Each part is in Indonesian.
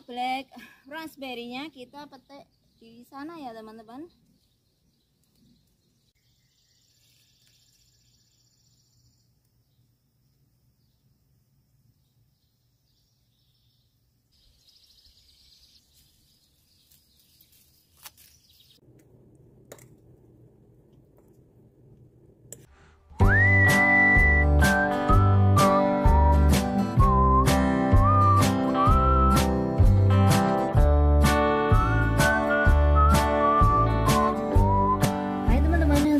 black raspberry-nya kita petik di sana ya teman-teman.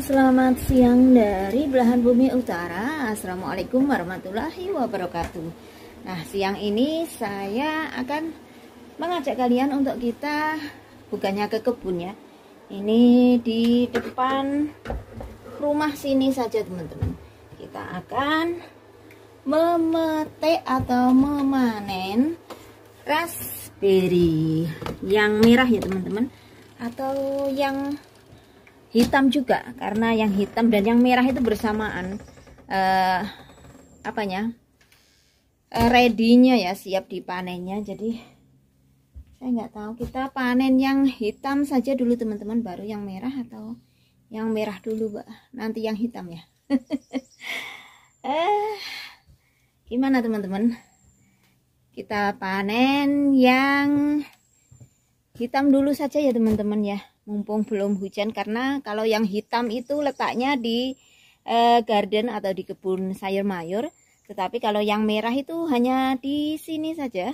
Selamat siang dari belahan bumi utara. Assalamualaikum warahmatullahi wabarakatuh. Nah, siang ini saya akan mengajak kalian untuk kita bukannya ke kebun ya. Ini di depan rumah sini saja teman-teman. Kita akan memetik atau memanen raspberry yang merah ya teman-teman, atau yang hitam juga, karena yang hitam dan yang merah itu bersamaan ready-nya ya, siap dipanennya. Jadi saya nggak tahu, kita panen yang hitam saja dulu teman-teman, baru yang merah, atau yang merah dulu Mbak, nanti yang hitam ya. Gimana teman-teman, kita panen yang hitam dulu saja ya teman-teman ya, mumpung belum hujan, karena kalau yang hitam itu letaknya di garden atau di kebun sayur mayur, tetapi kalau yang merah itu hanya di sini saja.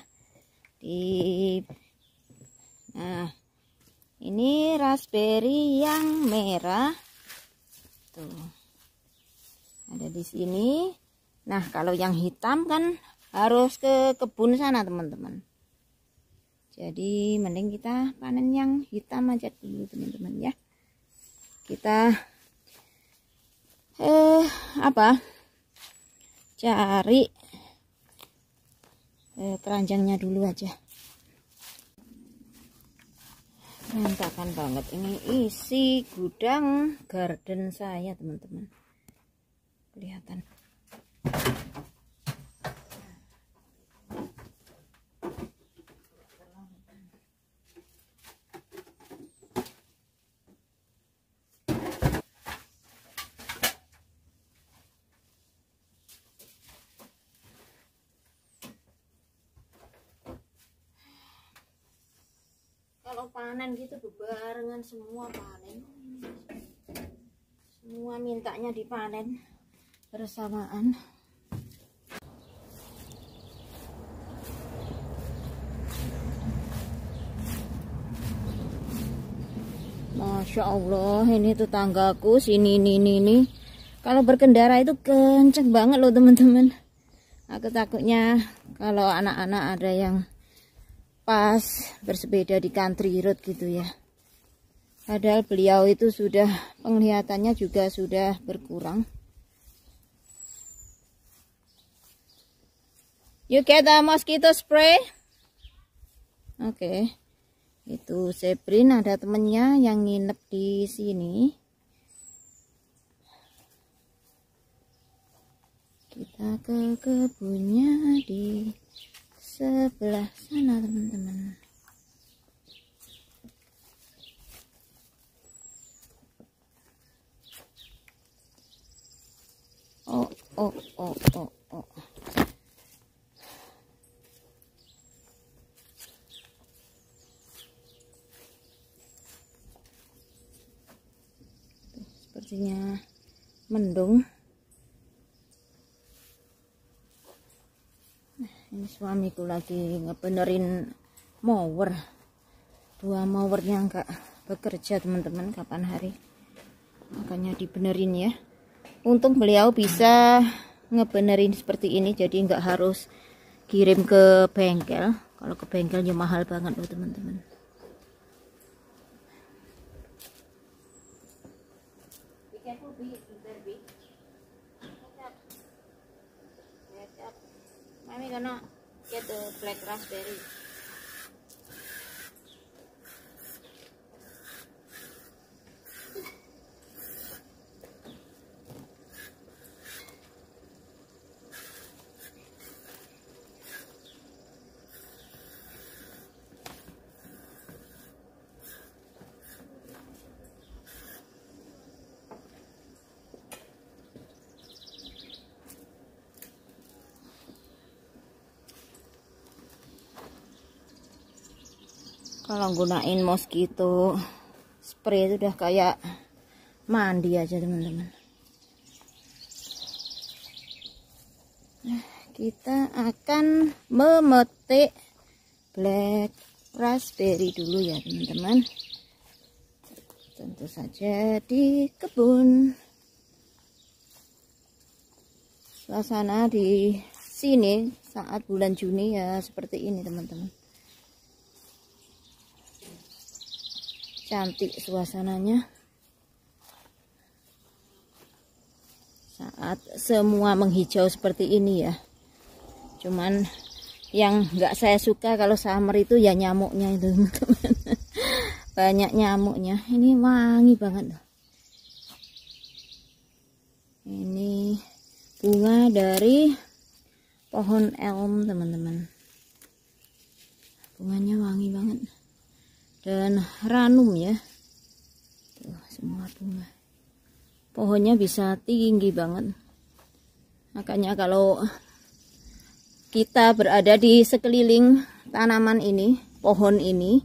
Nah, ini raspberry yang merah tuh ada di sini. Nah, kalau yang hitam kan harus ke kebun sana teman-teman. Jadi mending kita panen yang hitam aja dulu teman-teman ya. Kita cari keranjangnya dulu aja. Berantakan banget ini isi gudang garden saya teman-teman. Kelihatan. Kalau panen gitu bebarengan semua panen, semua mintanya dipanen bersamaan. Masya Allah, ini tetanggaku sini ini kalau berkendara itu kenceng banget loh teman-teman. Aku takutnya kalau anak-anak ada yang pas bersepeda di country road gitu ya. Padahal beliau itu sudah, penglihatannya juga sudah berkurang. You get a mosquito spray? Oke. Itu Sebrin ada temennya yang nginep di sini. Kita ke kebunnya di sebelah sana teman-teman. Oh. Sepertinya mendung. Ini suamiku lagi ngebenerin mower. Dua mowernya enggak bekerja teman-teman kapan hari. Makanya dibenerin ya. Untung beliau bisa ngebenerin seperti ini, jadi enggak harus kirim ke bengkel. Kalau ke bengkelnya mahal banget loh teman-teman. Mami gonna get the black raspberry. Kalau gunain mosquito spray itu udah kayak mandi aja teman-teman. Nah, kita akan memetik black raspberry dulu ya teman-teman. Tentu saja di kebun. Suasana di sini saat bulan Juni ya seperti ini teman-teman. Cantik suasananya saat semua menghijau seperti ini ya. Cuman yang nggak saya suka kalau summer itu ya nyamuknya itu teman-teman. Banyak nyamuknya. Ini wangi banget. Ini bunga dari pohon elm teman-teman. Bunganya wangi banget. Dan ranum ya. Tuh, semua bunga. Pohonnya bisa tinggi banget. Makanya kalau kita berada di sekeliling tanaman ini, pohon ini,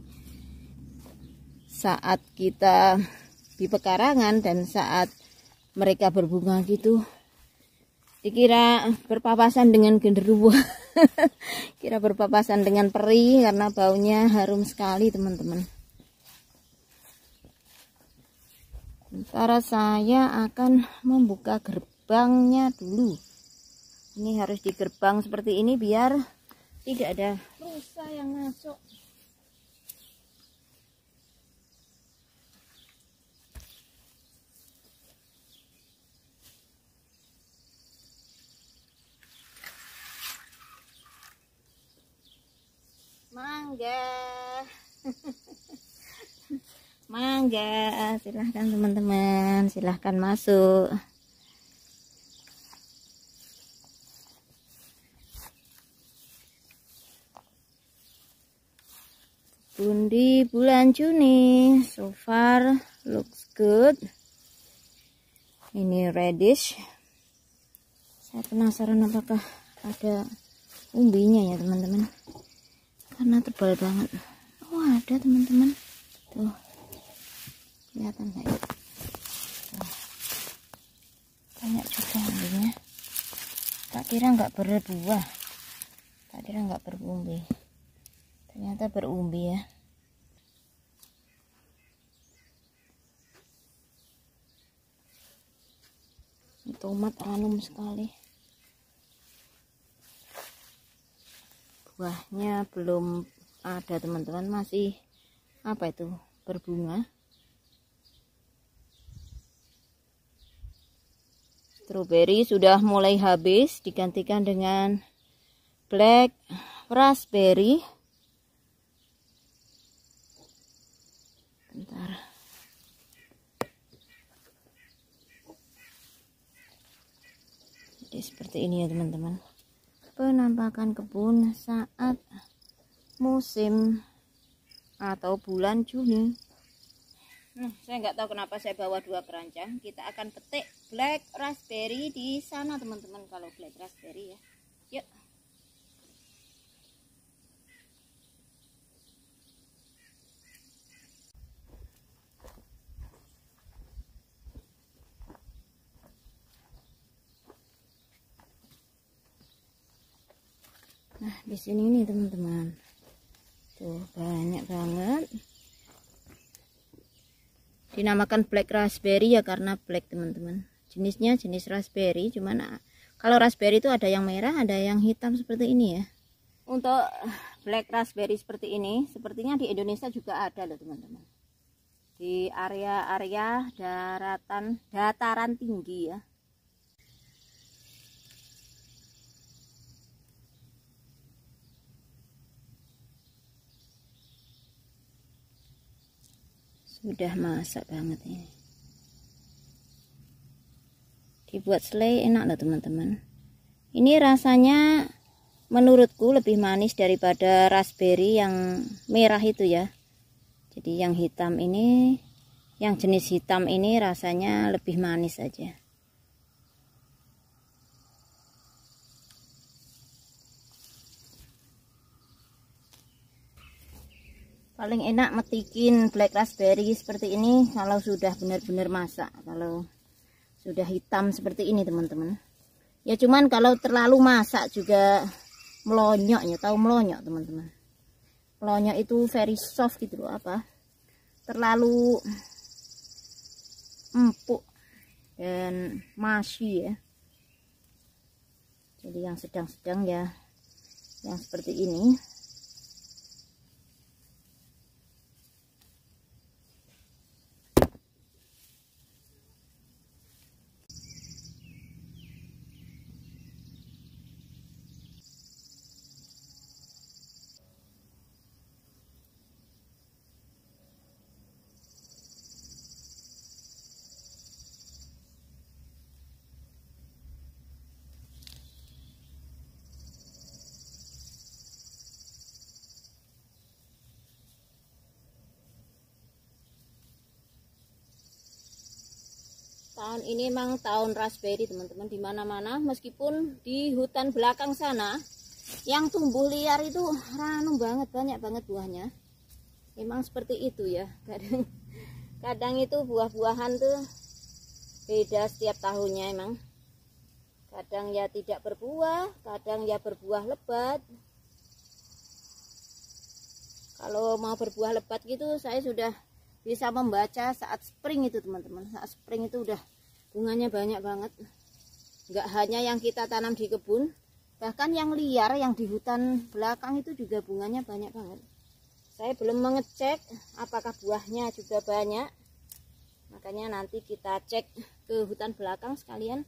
saat kita di pekarangan dan saat mereka berbunga gitu, dikira berpapasan dengan genderuwo. Kira berpapasan dengan peri karena baunya harum sekali teman-teman. Sementara saya akan membuka gerbangnya dulu. Ini harus di gerbang seperti ini biar tidak ada rusa yang masuk. Mangga. Mangga, silahkan teman-teman, silahkan masuk. Kebun di bulan Juni, so far looks good. Ini reddish. Saya penasaran apakah ada umbinya ya teman-teman. Karena tebal banget. Oh ada teman-teman. Tuh. Kelihatan nggak ya? Tuh. Banyak juga umbinya. Tak kira nggak berbuah. Tak kira nggak berumbi. Ternyata berumbi ya. Tomat ranum sekali. Buahnya belum ada teman-teman, masih apa itu, berbunga. Stroberi sudah mulai habis, digantikan dengan black raspberry. Bentar. Jadi seperti ini ya teman-teman. Penampakan kebun saat musim atau bulan Juni. Saya nggak tahu kenapa saya bawa 2 keranjang. Kita akan petik black raspberry di sana teman-teman. Kalau black raspberry ya, yuk. Nah, di sini nih teman-teman. Tuh, banyak banget. Dinamakan black raspberry ya karena black teman-teman. Jenisnya jenis raspberry, cuman kalau raspberry itu ada yang merah, ada yang hitam seperti ini ya. Untuk black raspberry seperti ini, sepertinya di Indonesia juga ada loh teman-teman. Di area-area dataran tinggi ya. Udah masak banget ini. Dibuat selai enak loh teman-teman. Ini rasanya menurutku lebih manis daripada raspberry yang merah itu ya. Jadi yang hitam ini, yang jenis hitam ini rasanya lebih manis aja. Paling enak metikin black raspberry seperti ini kalau sudah benar-benar masak. Kalau sudah hitam seperti ini teman-teman. Ya cuman kalau terlalu masak juga melonyok ya, tahu melonyok teman-teman. Melonyok itu very soft gitu loh, apa? Terlalu empuk dan masih ya. Jadi yang sedang-sedang ya, yang seperti ini. Tahun ini memang tahun raspberry teman-teman, di mana-mana. Meskipun di hutan belakang sana yang tumbuh liar itu ranum banget, banyak banget buahnya. Memang seperti itu ya. Kadang itu buah-buahan tuh beda setiap tahunnya emang. Kadang ya tidak berbuah, kadang ya berbuah lebat. Kalau mau berbuah lebat gitu saya sudah bisa membaca saat spring itu teman-teman. Saat spring itu udah bunganya banyak banget. Enggak hanya yang kita tanam di kebun, bahkan yang liar yang di hutan belakang itu juga bunganya banyak banget. Saya belum mengecek apakah buahnya juga banyak. Makanya nanti kita cek ke hutan belakang sekalian.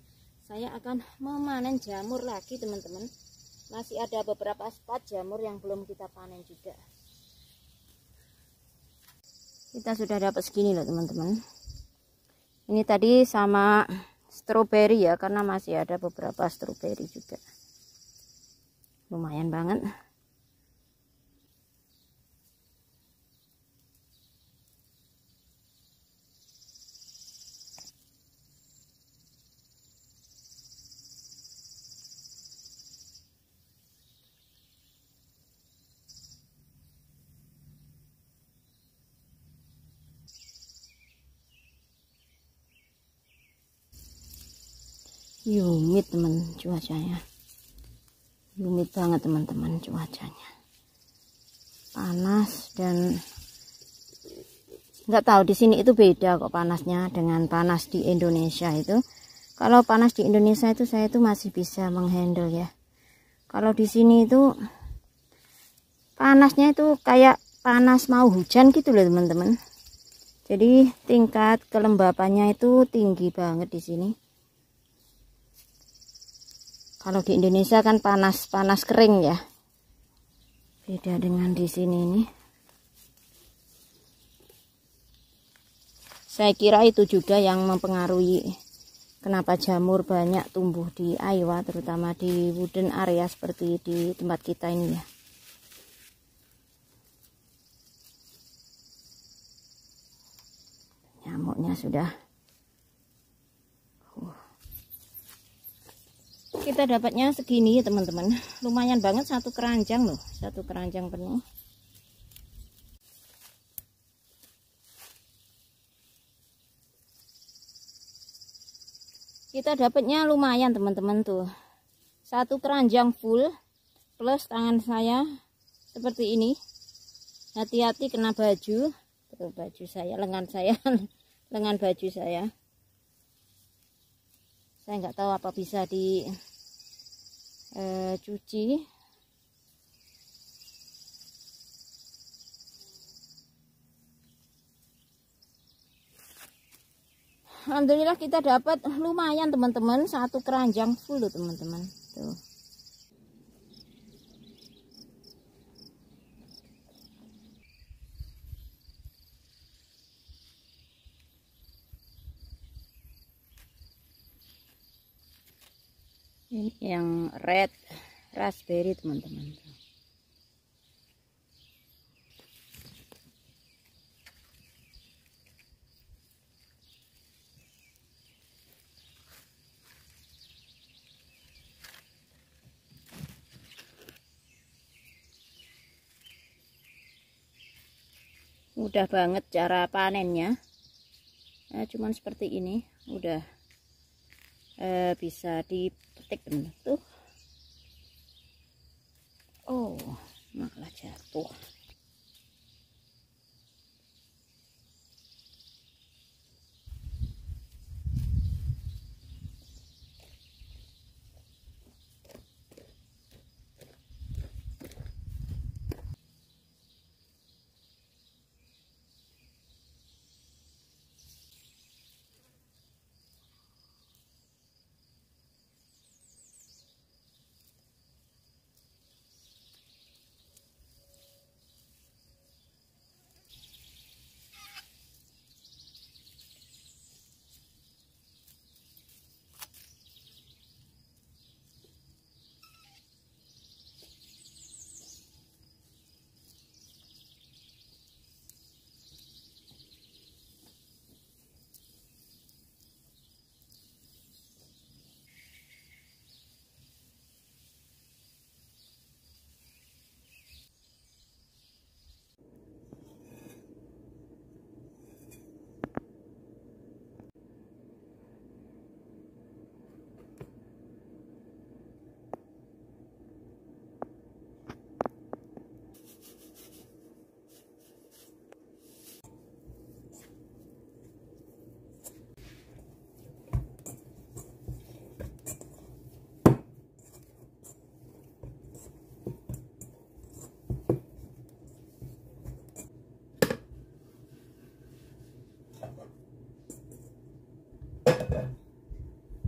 Saya akan memanen jamur lagi teman-teman. Masih ada beberapa spot jamur yang belum kita panen juga. Kita sudah dapat segini loh teman-teman. Ini tadi sama stroberi ya, karena masih ada beberapa stroberi juga. Lumayan banget. Humid teman cuacanya, humid banget teman-teman cuacanya, panas. Dan nggak tahu di sini itu beda kok panasnya dengan panas di Indonesia itu. Kalau panas di Indonesia itu saya itu masih bisa menghandle ya. Kalau di sini itu panasnya itu kayak panas mau hujan gitu loh teman-teman. Jadi tingkat kelembapannya itu tinggi banget di sini. Kalau di Indonesia kan panas kering ya. Beda dengan di sini nih. Saya kira itu juga yang mempengaruhi kenapa jamur banyak tumbuh di Iowa, terutama di wooden area seperti di tempat kita ini ya. Nyamuknya sudah. Kita dapatnya segini ya teman-teman. Lumayan banget satu keranjang loh, satu keranjang penuh. Kita dapatnya lumayan teman-teman tuh. Satu keranjang full plus tangan saya seperti ini. Hati-hati kena baju. Tuh, baju saya, lengan saya, lengan baju saya. Saya nggak tahu apa bisa di cuci. Alhamdulillah kita dapat lumayan teman-teman, satu keranjang full loh teman-teman. Tuh. Ini yang red raspberry teman-teman. Mudah banget cara panennya. Nah, cuman seperti ini udah bisa dipetik tuh. Oh, malah jatuh.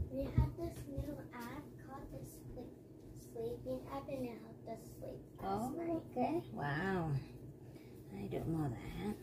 We have this new app called the Sleeping app, and it helped us sleep last night. Okay. Wow. I don't know that.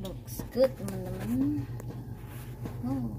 looks good teman-teman. Oh